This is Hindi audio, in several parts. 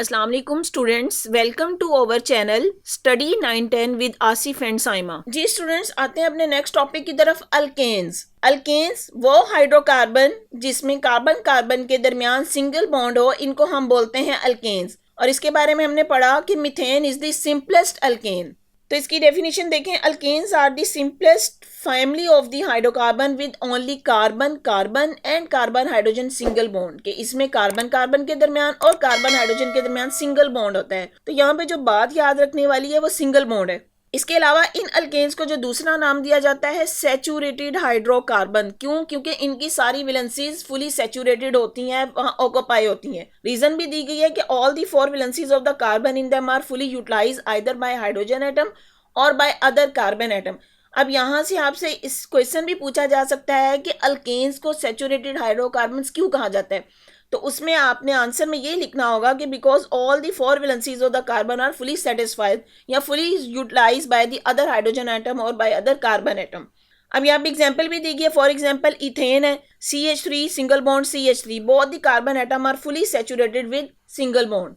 अस्सलाम वालेकुम students, welcome to our channel study 910 with Asif and Saima. जी स्टूडेंट्स, आते हैं अपने नेक्स्ट टॉपिक की तरफ। अल्केन्स। अल्केन्स वो हाइड्रोकार्बन जिसमें कार्बन कार्बन के दरमियान सिंगल बॉन्ड हो, इनको हम बोलते हैं अल्केन्स। और इसके बारे में हमने पढ़ा कि methane is the simplest alkane. तो इसकी डेफिनेशन देखें। Alkanes are the simplest family of the hydrocarbon with only carbon carbon and carbon hydrogen single bond के। इसमें कार्बन कार्बन के दरमियान और कार्बन हाइड्रोजन के दरमियान सिंगल बॉन्ड होता है। तो यहाँ पे जो बात याद रखने वाली है वो सिंगल बॉन्ड है। इसके अलावा इन अल्केन्स को जो दूसरा नाम दिया जाता है सैचुरेटेड हाइड्रोकार्बन। क्यों? क्योंकि इनकी सारी वैलेंसीज फुली सैचुरेटेड होती हैं, वहां ऑक्यूपाई होती हैं। रीजन भी दी गई है कि all the 4 valencies of the carbon in them are fully utilize either by hydrogen atom और बाय अदर कार्बन एटम। अब यहाँ से आपसे इस क्वेश्चन भी पूछा जा सकता है कि अल्केन्स को सैचुरेटेड हाइड्रोकार्बन्स क्यों कहा जाता है। तो उसमें आपने आंसर में ये लिखना होगा कि because all the 4 valencies of the carbon are fully satisfied या fully utilized by the other hydrogen atom और बाय अदर कार्बन एटम। अब यहाँ पे एग्जाम्पल भी दी गई है। फॉर एग्जाम्पल इथेन है, CH3 single bond CH3, both the carbon atom are fully saturated with single bond.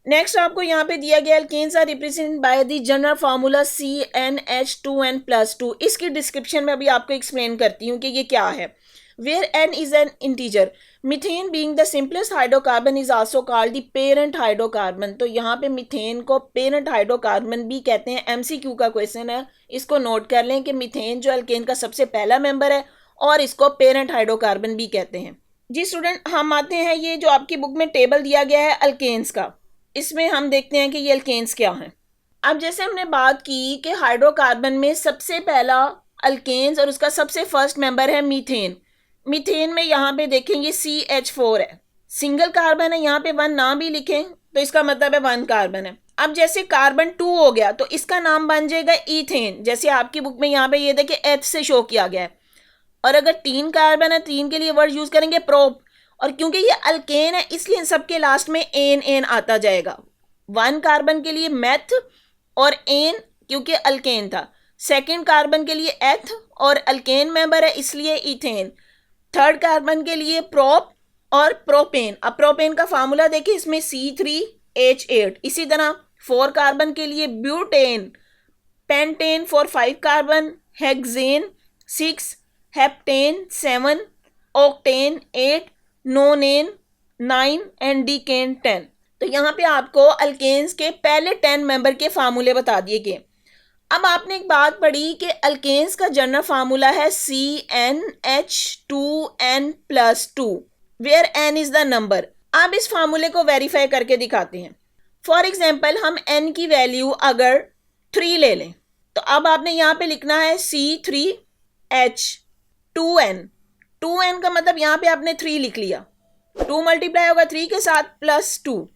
Next आपको यहाँ पे दिया गया alkanes are represented by the general formula CnH2n+2। इसकी डिस्क्रिप्शन में अभी आपको एक्सप्लेन करती हूँ कि ये क्या है। Where n is an integer, methane being the simplest hydrocarbon is also called the parent hydrocarbon. तो यहाँ पे मीथेन को पेरेंट हाइड्रोकार्बन भी कहते हैं। MCQ का क्वेश्चन है, इसको नोट कर लें कि मीथेन जो अल्केन का सबसे पहला मेंबर है और इसको पेरेंट हाइड्रोकार्बन भी कहते हैं। जी स्टूडेंट, हम आते हैं ये जो आपकी बुक में टेबल दिया गया है अल्केन्स का, इसमें हम देखते हैं कि ये अल्केन्स क्या हैं। अब जैसे हमने बात की कि हाइड्रोकार्बन में सबसे पहला अल्केन्स और उसका सबसे फर्स्ट मेंबर है मीथेन। मीथेन में यहाँ पे देखेंगे CH4 है, सिंगल कार्बन है। यहाँ पे 1 ना भी लिखें तो इसका मतलब है 1 कार्बन है। अब जैसे कार्बन 2 हो गया तो इसका नाम बन जाएगा ईथेन। जैसे आपकी बुक में यहाँ पे ये देखिए H से शो किया गया है। और अगर 3 कार्बन है, 3 के लिए वर्ड यूज करेंगे प्रोप। और क्योंकि ये अल्केन है इसलिए इन सबके लास्ट में एन आता जाएगा। 1 कार्बन के लिए मेथ और एन क्योंकि अल्केन था। सेकंड कार्बन के लिए एथ और अल्केन मेंबर है इसलिए इथेन। थर्ड कार्बन के लिए प्रोप और प्रोपेन। अब प्रोपेन का फार्मूला देखिए, इसमें C3H8। इसी तरह 4 कार्बन के लिए butane, pentane for 5 carbon, hexane 6, heptane 7, octane 8, नोनेन 9 and decane 10। तो यहाँ पे आपको अल्केन्स के पहले 10 मेंबर के फार्मूले बता दिए गए। अब आपने एक बात पढ़ी कि अल्केन्स का जनरल फार्मूला है CnH2n+2 where n is the number. अब इस फार्मूले को वेरीफाई करके दिखाते हैं। फॉर एग्जाम्पल हम n की वैल्यू अगर 3 ले लें तो अब आपने यहाँ पे लिखना है C3H2n। 2n का मतलब यहाँ पे आपने 3 लिख लिया। 2 मल्टीप्लाई होगा 3 के साथ +2।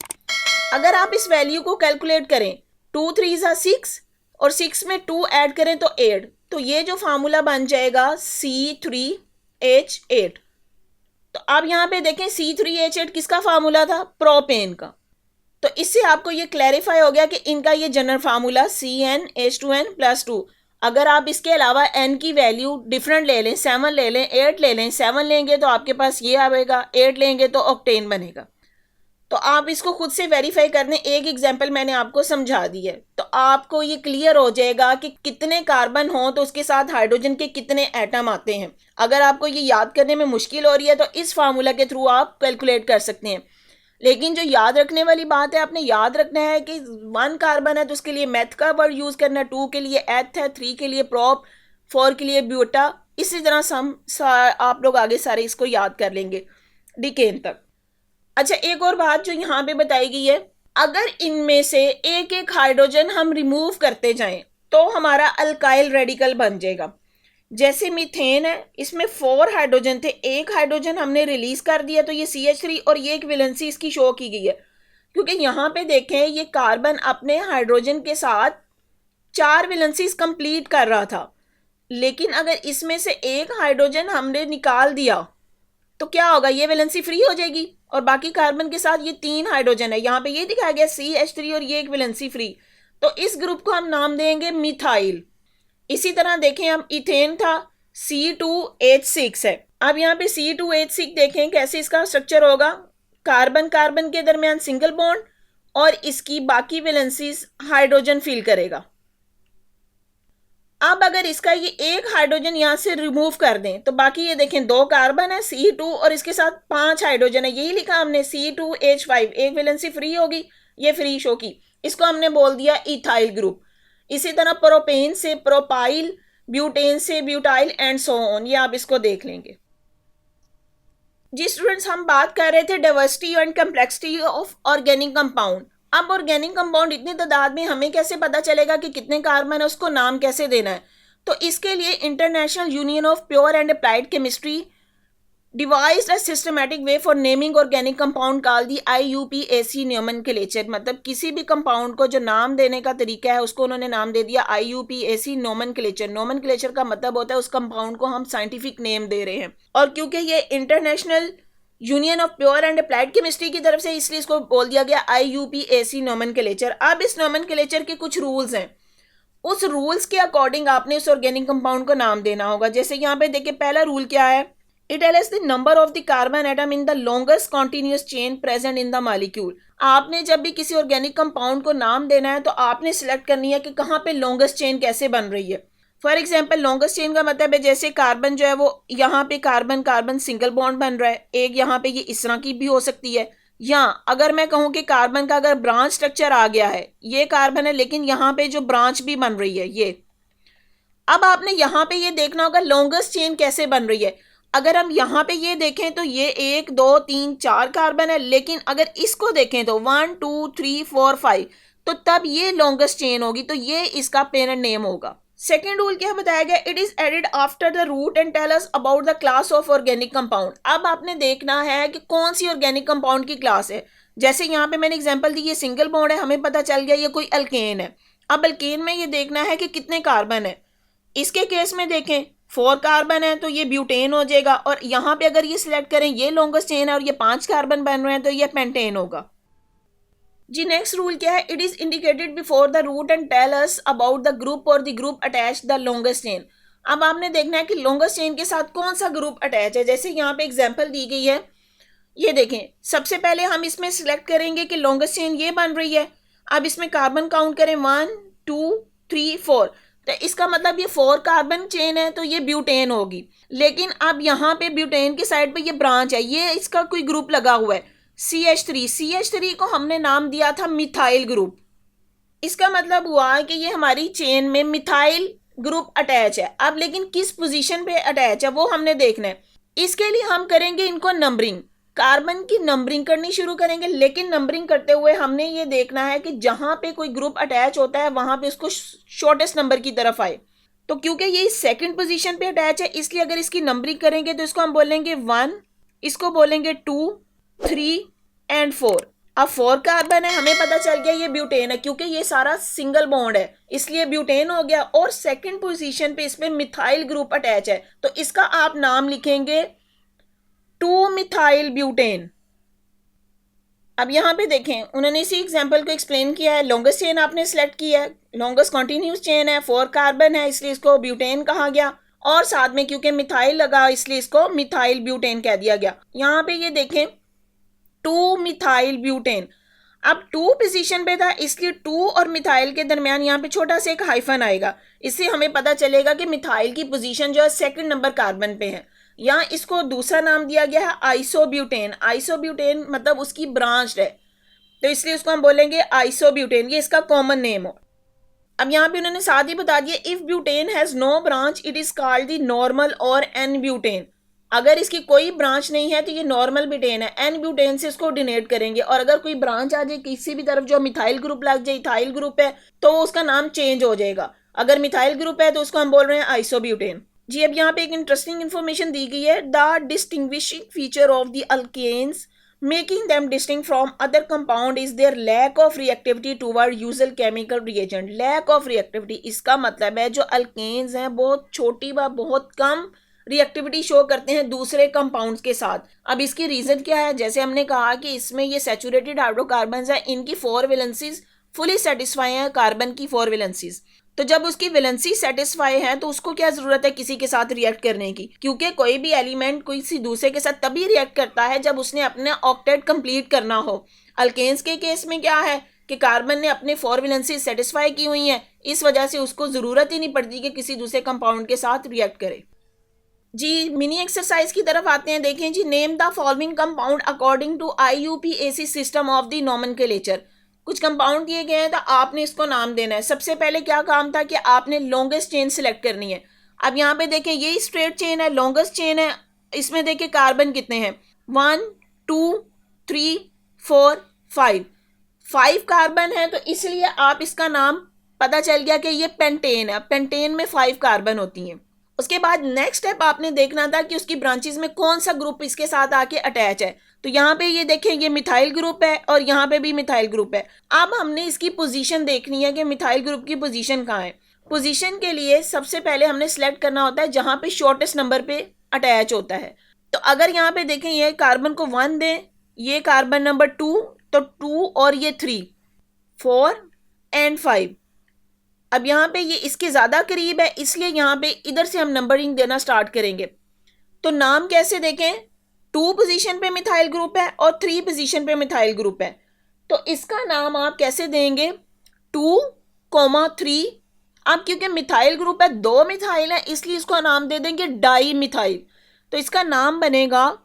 अगर आप इस वैल्यू को कैलकुलेट करें, 2 3 6 और 6 में 2 ऐड करें तो 8। तो ये जो फार्मूला बन जाएगा C3H8। तो आप यहाँ पे देखें C3H8 किसका फार्मूला था? प्रोपेन का। तो इससे आपको ये क्लैरिफाई हो गया कि इनका ये जनरल फार्मूला CnH2n+2। अगर आप इसके अलावा n की वैल्यू डिफरेंट ले लें, 7 ले लें, 8 ले लें, 7 लेंगे तो आपके पास ये आएगा, 8 लेंगे तो ऑक्टेन बनेगा। तो आप इसको खुद से वेरीफाई कर लें। एक एग्जांपल मैंने आपको समझा दी है तो आपको ये क्लियर हो जाएगा कि कितने कार्बन हो तो उसके साथ हाइड्रोजन के कितने एटम आते हैं। अगर आपको ये याद करने में मुश्किल हो रही है तो इस फार्मूला के थ्रू आप कैलकुलेट कर सकते हैं। लेकिन जो याद रखने वाली बात है, आपने याद रखना है कि 1 कार्बन है तो उसके लिए मेथ का वर्ड यूज करना है, 2 के लिए एथ है, 3 के लिए प्रोप, 4 के लिए ब्यूटा। इसी तरह आप लोग आगे सारे इसको याद कर लेंगे डिकेन तक। अच्छा, एक और बात जो यहाँ पे बताई गई है, अगर इनमें से एक एक हाइड्रोजन हम रिमूव करते जाएं तो हमारा अल्काइल रेडिकल बन जाएगा। जैसे मीथेन है, इसमें 4 हाइड्रोजन थे, एक हाइड्रोजन हमने रिलीज कर दिया तो ये CH3 और ये एक वैलेंसी इसकी शो की गई है। क्योंकि यहाँ पे देखें ये कार्बन अपने हाइड्रोजन के साथ 4 वैलेंसीज कंप्लीट कर रहा था। लेकिन अगर इसमें से एक हाइड्रोजन हमने निकाल दिया तो क्या होगा? ये वैलेंसी फ्री हो जाएगी और बाकी कार्बन के साथ ये 3 हाइड्रोजन है। यहाँ पे ये दिखाया गया CH3 और ये एक वैलेंसी फ्री। तो इस ग्रुप को हम नाम देंगे मिथाइल। इसी तरह देखें, हम इथेन था, C2H6 है। अब यहाँ पे C2H6 देखें कैसे इसका स्ट्रक्चर होगा। कार्बन कार्बन के दरमियान सिंगल बॉन्ड और इसकी बाकी वैलेंसीज हाइड्रोजन फिल करेगा। अब अगर इसका ये एक हाइड्रोजन यहां से रिमूव कर दें तो बाकी ये देखें 2 कार्बन है C2 और इसके साथ 5 हाइड्रोजन है, यही लिखा हमने C2H5, एक वैलेंसी फ्री होगी, ये फ्री शो की, इसको हमने बोल दिया इथाइल ग्रुप। इसी तरह प्रोपेन से प्रोपाइल, ब्यूटेन से ब्यूटाइल एंड सो ऑन, ये आप इसको देख लेंगे। जी स्टूडेंट्स, हम बात कर रहे थे diversity and complexity of organic compound. अब ऑर्गेनिक कंपाउंड इतनी तादाद में हमें कैसे पता चलेगा कि कितने कार्बन है, उसको नाम कैसे देना है? तो इसके लिए international union of pure and applied chemistry devised a systematic way for naming organic compound called the IUPAC nomenclature। मतलब किसी भी कंपाउंड को जो नाम देने का तरीका है उसको उन्होंने नाम दे दिया IUPAC nomenclature। nomenclature का मतलब होता है उस कंपाउंड को हम साइंटिफिक नेम दे रहे हैं, और क्योंकि ये international union of pure and applied chemistry की तरफ से इसलिए इसको बोल दिया गया IUPAC nomenclature। अब इस nomenclature के कुछ रूल्स हैं, उस रूल्स के अकॉर्डिंग आपने उस ऑर्गेनिक कंपाउंड को नाम देना होगा। जैसे यहाँ पे देखिए पहला रूल क्या है, It tells us the number of the carbon atom in the longest continuous chain present in the molecule। आपने जब भी किसी ऑर्गेनिक कंपाउंड को नाम देना है तो आपने सिलेक्ट करनी है कि कहाँ पे लॉन्गेस्ट चेन कैसे बन रही है। फॉर एग्जांपल लॉन्गेस्ट चेन का मतलब है जैसे कार्बन जो है वो यहाँ पे कार्बन कार्बन सिंगल बॉन्ड बन रहा है, एक यहाँ पे ये इस तरह की भी हो सकती है, या अगर मैं कहूँ कि कार्बन का अगर ब्रांच स्ट्रक्चर आ गया है, ये कार्बन है लेकिन यहाँ पे जो ब्रांच भी बन रही है ये। अब आपने यहाँ पे ये देखना होगा लॉन्गेस्ट चेन कैसे बन रही है। अगर हम यहाँ पे ये देखें तो ये 1 2 3 4 कार्बन है, लेकिन अगर इसको देखें तो 1 2 3 4 5, तो तब ये लॉन्गेस्ट चेन होगी, तो ये इसका पेरेंट नेम होगा। सेकेंड रूल क्या बताया गया, it is added after the root and tell us about the class of organic compound. अब आपने देखना है कि कौन सी ऑर्गेनिक कंपाउंड की क्लास है। जैसे यहाँ पे मैंने एग्जाम्पल दी, ये सिंगल बॉन्ड है, हमें पता चल गया ये कोई अल्केन है। अब अल्केन में ये देखना है कि कितने कार्बन है। इसके केस में देखें 4 कार्बन है तो ये ब्यूटेन हो जाएगा, और यहाँ पे अगर ये सिलेक्ट करें ये लॉन्गेस्ट चेन है और ये 5 कार्बन बन रहे हैं तो ये पेंटेन होगा। जी नेक्स्ट रूल क्या है, it is indicated before the root and tell us about the group और the group attach the longest chain. अब आपने देखना है कि लॉन्गेस्ट चेन के साथ कौन सा ग्रुप अटैच है। जैसे यहाँ पे एग्जाम्पल दी गई है, ये देखें सबसे पहले हम इसमें सिलेक्ट करेंगे कि लॉन्गेस्ट चेन ये बन रही है। अब इसमें कार्बन काउंट करें 1 2 3 4, तो इसका मतलब ये 4 कार्बन चेन है तो ये ब्यूटेन होगी। लेकिन अब यहाँ पे ब्यूटेन की साइड पे ये ब्रांच है, ये इसका कोई ग्रुप लगा हुआ है CH3 को हमने नाम दिया था मिथाइल ग्रुप। इसका मतलब हुआ कि ये हमारी चेन में मिथाइल ग्रुप अटैच है। अब लेकिन किस पोजीशन पे अटैच है वो हमने देखना है। इसके लिए हम करेंगे इनको नंबरिंग, कार्बन की नंबरिंग करनी शुरू करेंगे, लेकिन नंबरिंग करते हुए हमने ये देखना है कि जहां पे कोई ग्रुप अटैच होता है वहां पे उसको शॉर्टेस्ट नंबर की तरफ आए। तो क्योंकि ये सेकंड पोजीशन पे अटैच है इसलिए अगर इसकी नंबरिंग करेंगे तो इसको हम बोलेंगे 1, इसको बोलेंगे 2 3 एंड 4। अब 4 कार्बन है, हमें पता चल गया ये ब्यूटेन है, क्योंकि ये सारा सिंगल बॉन्ड है इसलिए ब्यूटेन हो गया। और सेकंड पोजीशन पे इसमें मिथाइल ग्रुप अटैच है तो इसका आप नाम लिखेंगे 2 मिथाइल ब्यूटेन। अब यहाँ पे देखें उन्होंने इसी एग्जांपल को एक्सप्लेन किया है। लॉन्गेस्ट चेन आपने सेलेक्ट किया है, लॉन्गेस्ट कॉन्टिन्यूस चेन है, 4 कार्बन है इसलिए इसको ब्यूटेन कहा गया, और साथ में क्योंकि मिथाइल लगा इसलिए इसको मिथाइल ब्यूटेन कह दिया गया। यहाँ पे ये देखें 2 मिथाइल ब्यूटेन। अब 2 पोजीशन पे था इसलिए 2 और मिथाइल के दरमियान यहाँ पे छोटा सा एक हाइफन आएगा, इससे हमें पता चलेगा कि मिथाइल की पोजीशन जो है 2nd नंबर कार्बन पे है। यहाँ इसको दूसरा नाम दिया गया है आइसोब्यूटेन। आइसोब्यूटेन मतलब उसकी ब्रांच है तो इसलिए उसको हम बोलेंगे आइसोब्यूटेन, ये इसका कॉमन नेम हो। अब यहाँ पे उन्होंने साथ ही बता दिया if butane has no branch it is called the normal और एन ब्यूटेन। अगर इसकी कोई ब्रांच नहीं है तो ये नॉर्मल ब्यूटेन है, एन ब्यूटेन से इसको डिनोट करेंगे। और अगर कोई ब्रांच आ जाए किसी भी तरफ जो मिथाइल ग्रुप लग जाए, इथाइल ग्रुप है, तो उसका नाम चेंज हो जाएगा। अगर मिथाइल ग्रुप है तो उसको हम बोल रहे हैं आइसोब्यूटेन। जी अब यहाँ पे एक इंटरेस्टिंग इन्फॉर्मेशन दी गई है, the distinguishing feature of the alkanes making them distinct from other compound is their lack of reactivity toward usual chemical reagent. Lack of reactivity इसका मतलब है जो अल्केन्स हैं बहुत छोटी व बहुत कम रिएक्टिविटी शो करते हैं दूसरे कंपाउंड्स के साथ। अब इसकी रीजन क्या है, जैसे हमने कहा कि इसमें ये सैचुरेटेड हाइड्रोकार्बन्स है, इनकी 4 वैलेंसीज फुली सेटिस्फाई है कार्बन की 4 वैलेंसीज। तो जब उसकी वैलेंसी सेटिस्फाई है तो उसको क्या जरूरत है किसी के साथ रिएक्ट करने की, क्योंकि कोई भी एलिमेंट किसी दूसरे के साथ तभी रिएक्ट करता है जब उसने अपने ऑक्टेट कंप्लीट करना हो। अल्केन्स के केस में क्या है कि कार्बन ने अपने 4 वैलेंसी सेटिस्फाई की हुई है, इस वजह से उसको जरूरत ही नहीं पड़ती कि किसी दूसरे कंपाउंड के साथ रिएक्ट करे। जी मिनी एक्सरसाइज की तरफ आते हैं। देखें जी, name the following compound according to IUPAC system of the nomenclature. कुछ कंपाउंड दिए गए हैं तो आपने इसको नाम देना है। सबसे पहले क्या काम था कि आपने लॉन्गेस्ट चेन सिलेक्ट करनी है। अब यहाँ पे देखें ये स्ट्रेट चेन है, लॉन्गेस्ट चेन है, इसमें देखें कार्बन कितने हैं 1 2 3 4 5 कार्बन है, तो इसलिए आप इसका नाम पता चल गया कि ये पेंटेन है। पेंटेन में 5 कार्बन होती हैं। उसके बाद नेक्स्ट स्टेप आपने देखना था कि उसकी ब्रांचेस में कौन सा ग्रुप इसके साथ आके अटैच है। तो यहाँ पे ये देखें ये मिथाइल ग्रुप है और यहाँ पे भी मिथाइल ग्रुप है। अब हमने इसकी पोजीशन देखनी है कि मिथाइल ग्रुप की पोजीशन कहाँ है। पोजीशन के लिए सबसे पहले हमने सेलेक्ट करना होता है जहाँ पे शॉर्टेस्ट नंबर पे अटैच होता है। तो अगर यहाँ पे देखें ये कार्बन को 1 दें, ये कार्बन नंबर 2, तो 2 और ये 3 4 एंड 5। अब यहाँ पे ये इसके ज़्यादा करीब है, इसलिए यहाँ पे इधर से हम नंबरिंग देना स्टार्ट करेंगे। तो नाम कैसे देखें, 2 पोजीशन पे मिथाइल ग्रुप है और 3 पोजीशन पे मिथाइल ग्रुप है, तो इसका नाम आप कैसे देंगे 2,3। अब क्योंकि मिथाइल ग्रुप है, 2 मिथाइल है, इसलिए इसको नाम दे देंगे डाई मिथाइल। तो इसका नाम बनेगा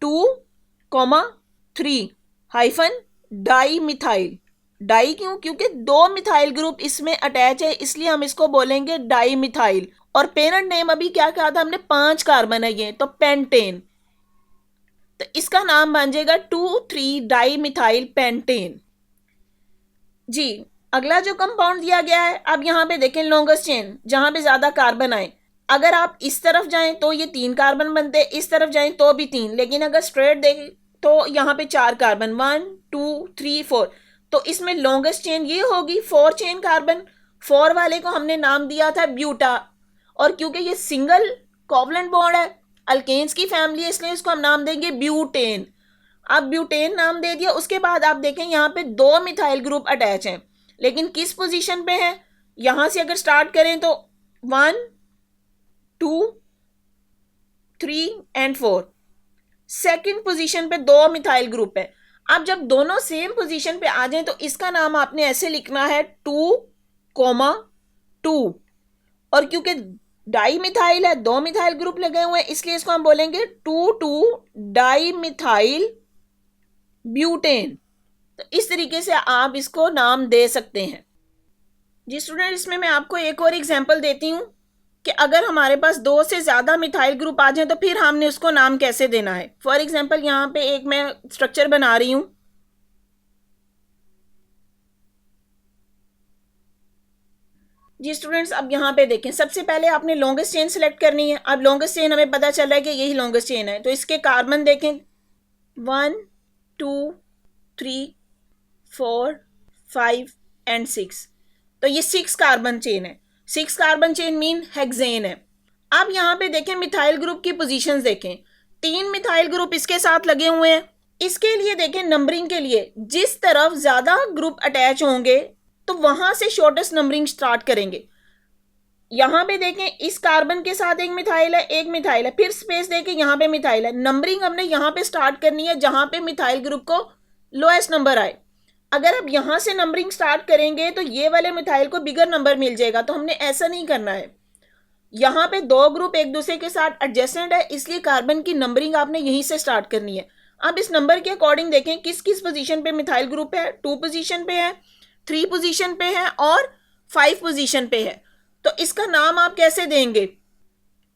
2,3 हाइफन डाई मिथाइल। डाई क्यों, क्योंकि 2 मिथाइल ग्रुप इसमें अटैच है, इसलिए हम इसको बोलेंगे डाई मिथाइल। और पेरेंट नेम अभी क्या कहा था हमने, 5 कार्बन है ये, तो पेंटेन। तो इसका नाम बन जाएगा 2,3 डाई मिथाइल पेंटेन। जी अगला जो कंपाउंड दिया गया है, अब यहाँ पे देखें लॉन्गेस्ट चेन, जहां पे ज्यादा कार्बन आए। अगर आप इस तरफ जाएं तो ये 3 कार्बन बनते, इस तरफ जाएं तो भी 3, लेकिन अगर स्ट्रेट देखें तो यहाँ पे 4 कार्बन 1 2 3 4। तो इसमें लॉन्गेस्ट चेन ये होगी 4 चेन कार्बन। 4 वाले को हमने नाम दिया था ब्यूटा, और क्योंकि ये सिंगल कोवलेंट बॉन्ड है, अल्केन्स की फैमिली है, इसलिए इसको हम नाम देंगे ब्यूटेन। अब ब्यूटेन नाम दे दिया। उसके बाद आप देखें यहाँ पे 2 मिथाइल ग्रुप अटैच हैं, लेकिन किस पोजीशन पे है, यहां से अगर स्टार्ट करें तो 1 2 3 एंड 4। सेकंड पोजीशन पे 2 मिथाइल ग्रुप है। अब जब दोनों सेम पोजीशन पे आ जाएं तो इसका नाम आपने ऐसे लिखना है 2,2। और क्योंकि डाई मिथाइल है, 2 मिथाइल ग्रुप लगे हुए हैं, इसलिए इसको हम बोलेंगे 2,2 डाई मिथाइल ब्यूटेन। तो इस तरीके से आप इसको नाम दे सकते हैं। जी स्टूडेंट, इसमें मैं आपको एक और एग्जांपल देती हूँ कि अगर हमारे पास 2 से ज़्यादा मिथाइल ग्रुप आ जाए तो फिर हमने उसको नाम कैसे देना है। फॉर एग्जांपल यहाँ पे एक मैं स्ट्रक्चर बना रही हूँ। जी स्टूडेंट्स, अब यहाँ पे देखें, सबसे पहले आपने लॉन्गेस्ट चेन सेलेक्ट करनी है। अब लॉन्गेस्ट चेन हमें पता चल रहा है कि यही लॉन्गेस्ट चेन है, तो इसके कार्बन देखें 1 2 3 4 5 एंड 6। तो ये 6 कार्बन चेन है। 6 कार्बन चेन मीन हेक्सेन है। अब यहाँ पे देखें मिथाइल ग्रुप की पोजीशंस देखें, 3 मिथाइल ग्रुप इसके साथ लगे हुए हैं। इसके लिए देखें नंबरिंग के लिए जिस तरफ ज्यादा ग्रुप अटैच होंगे तो वहां से शॉर्टेस्ट नंबरिंग स्टार्ट करेंगे। यहाँ पे देखें इस कार्बन के साथ एक मिथाइल है, फिर स्पेस देखें यहाँ पे मिथाइल है। नंबरिंग हमने यहाँ पे स्टार्ट करनी है जहां पे मिथाइल ग्रुप को लोएस्ट नंबर आए। अगर आप यहां से नंबरिंग स्टार्ट करेंगे तो ये वाले मिथाइल को बिगर नंबर मिल जाएगा, तो हमने ऐसा नहीं करना है। यहाँ पे 2 ग्रुप एक दूसरे के साथ एडजेसेंट है, इसलिए कार्बन की नंबरिंग आपने यहीं से स्टार्ट करनी है। अब इस नंबर के अकॉर्डिंग देखें किस किस पोजीशन पे मिथाइल ग्रुप है। 2 पोजीशन पे है, 3 पोजीशन पे है और 5 पोजीशन पे है। तो इसका नाम आप कैसे देंगे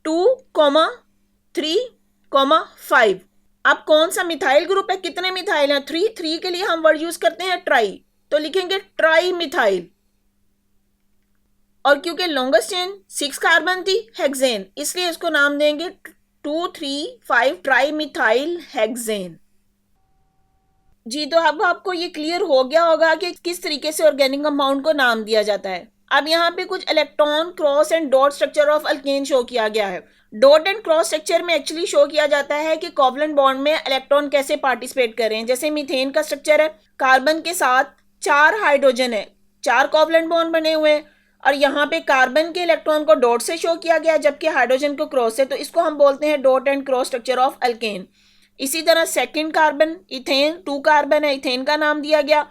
2,3,5। अब कौन सा मिथाइल ग्रुप है, कितने मिथाइल हैं 3 के लिए हम वर्ड यूज करते हैं ट्राई, तो लिखेंगे ट्राई मिथाइल। और क्योंकि लॉन्गेस्ट चेन 6 कार्बन थी हेक्सेन, इसलिए इसको नाम देंगे 2,3,5 ट्राई मिथाइल हेक्सेन। जी तो अब आपको ये क्लियर हो गया होगा कि किस तरीके से ऑर्गेनिक कंपाउंड को नाम दिया जाता है। अब यहाँ पे कुछ electron cross and dot structure of alkane show किया गया है। डॉट एंड क्रॉस स्ट्रक्चर में एक्चुअली शो किया जाता है कि कोवलेंट बॉन्ड में इलेक्ट्रॉन कैसे पार्टिसिपेट कर रहे हैं। जैसे मीथेन का स्ट्रक्चर है, कार्बन के साथ 4 हाइड्रोजन है, 4 कोवलेंट बॉन्ड बने हुए हैं। और यहाँ पे कार्बन के इलेक्ट्रॉन को डॉट से शो किया गया जबकि हाइड्रोजन को क्रॉस से, तो इसको हम बोलते हैं dot and cross structure of alkane. इसी तरह सेकंड कार्बन इथेन, 2 कार्बन है, इथेन का नाम दिया गया।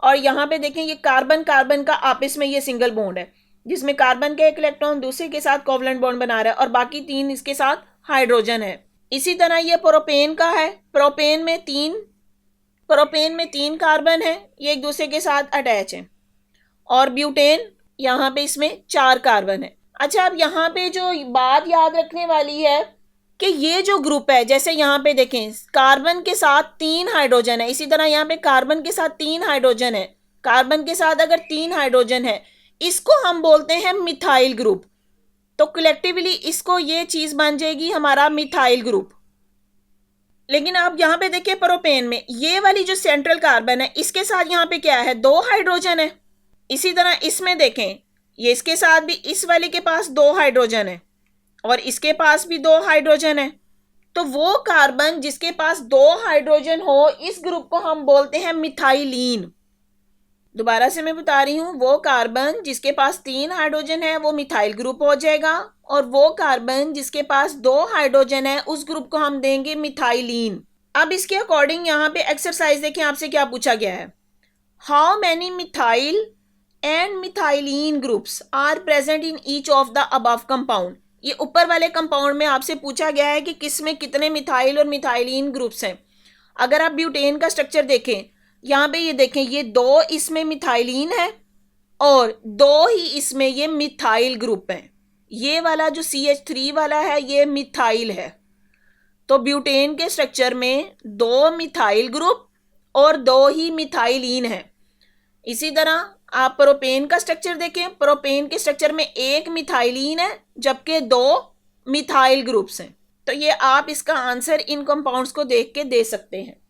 और यहाँ पे देखें ये कार्बन कार्बन का आपस में ये सिंगल बॉन्ड है जिसमें कार्बन का एक इलेक्ट्रॉन दूसरे के साथ कोवलेंट बॉन्ड बना रहा है और बाकी 3 इसके साथ हाइड्रोजन है। इसी तरह ये प्रोपेन का है, प्रोपेन में 3 कार्बन है, ये एक दूसरे के साथ अटैच है। और ब्यूटेन यहाँ पे इसमें 4 कार्बन है। अच्छा, अब यहाँ पे जो बात याद रखने वाली है कि ये जो ग्रुप है, जैसे यहाँ पे देखें कार्बन के साथ 3 हाइड्रोजन है, इसी तरह यहाँ पे कार्बन के साथ 3 हाइड्रोजन है, कार्बन के साथ अगर 3 हाइड्रोजन है इसको हम बोलते हैं मिथाइल ग्रुप। तो कलेक्टिवली इसको ये चीज बन जाएगी हमारा मिथाइल ग्रुप। लेकिन आप यहाँ पे देखिए प्रोपेन में ये वाली जो सेंट्रल कार्बन है इसके साथ यहाँ पे क्या है, 2 हाइड्रोजन है। इसी तरह इसमें देखें ये इसके साथ भी इस वाले के पास 2 हाइड्रोजन है और इसके पास भी 2 हाइड्रोजन है। तो वो कार्बन जिसके पास 2 हाइड्रोजन हो इस ग्रुप को हम बोलते हैं मिथाइलीन। दोबारा से मैं बता रही हूं, वो कार्बन जिसके पास 3 हाइड्रोजन है वो मिथाइल ग्रुप हो जाएगा और वो कार्बन जिसके पास 2 हाइड्रोजन है उस ग्रुप को हम देंगे मिथाइलीन। अब इसके अकॉर्डिंग यहाँ पे एक्सरसाइज देखें, आपसे क्या पूछा गया है, how many methyl and methylene groups are present in each of the above compound. ये ऊपर वाले कंपाउंड में आपसे पूछा गया है कि किस में कितने मिथाइल और मिथाइलीन ग्रुप्स हैं। अगर आप ब्यूटेन का स्ट्रक्चर देखें, यहाँ पे ये देखें ये 2 इसमें मिथाइलीन है और 2 ही इसमें ये मिथाइल ग्रुप है। ये वाला जो CH3 वाला है ये मिथाइल है। तो ब्यूटेन के स्ट्रक्चर में 2 मिथाइल ग्रुप और 2 ही मिथाइलीन है। इसी तरह आप प्रोपेन का स्ट्रक्चर देखें, प्रोपेन के स्ट्रक्चर में 1 मिथाइलीन है जबकि 2 मिथाइल ग्रुप्स हैं। तो ये आप इसका आंसर इन कंपाउंड्स को देख के दे सकते हैं।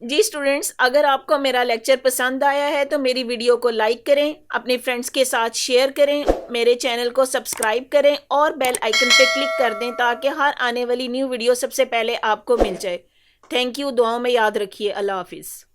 जी स्टूडेंट्स, अगर आपको मेरा लेक्चर पसंद आया है तो मेरी वीडियो को लाइक करें, अपने फ्रेंड्स के साथ शेयर करें, मेरे चैनल को सब्सक्राइब करें और बेल आइकन पे क्लिक कर दें ताकि हर आने वाली न्यू वीडियो सबसे पहले आपको मिल जाए। थैंक यू, दुआओं में याद रखिए। अल्लाह हाफिज़।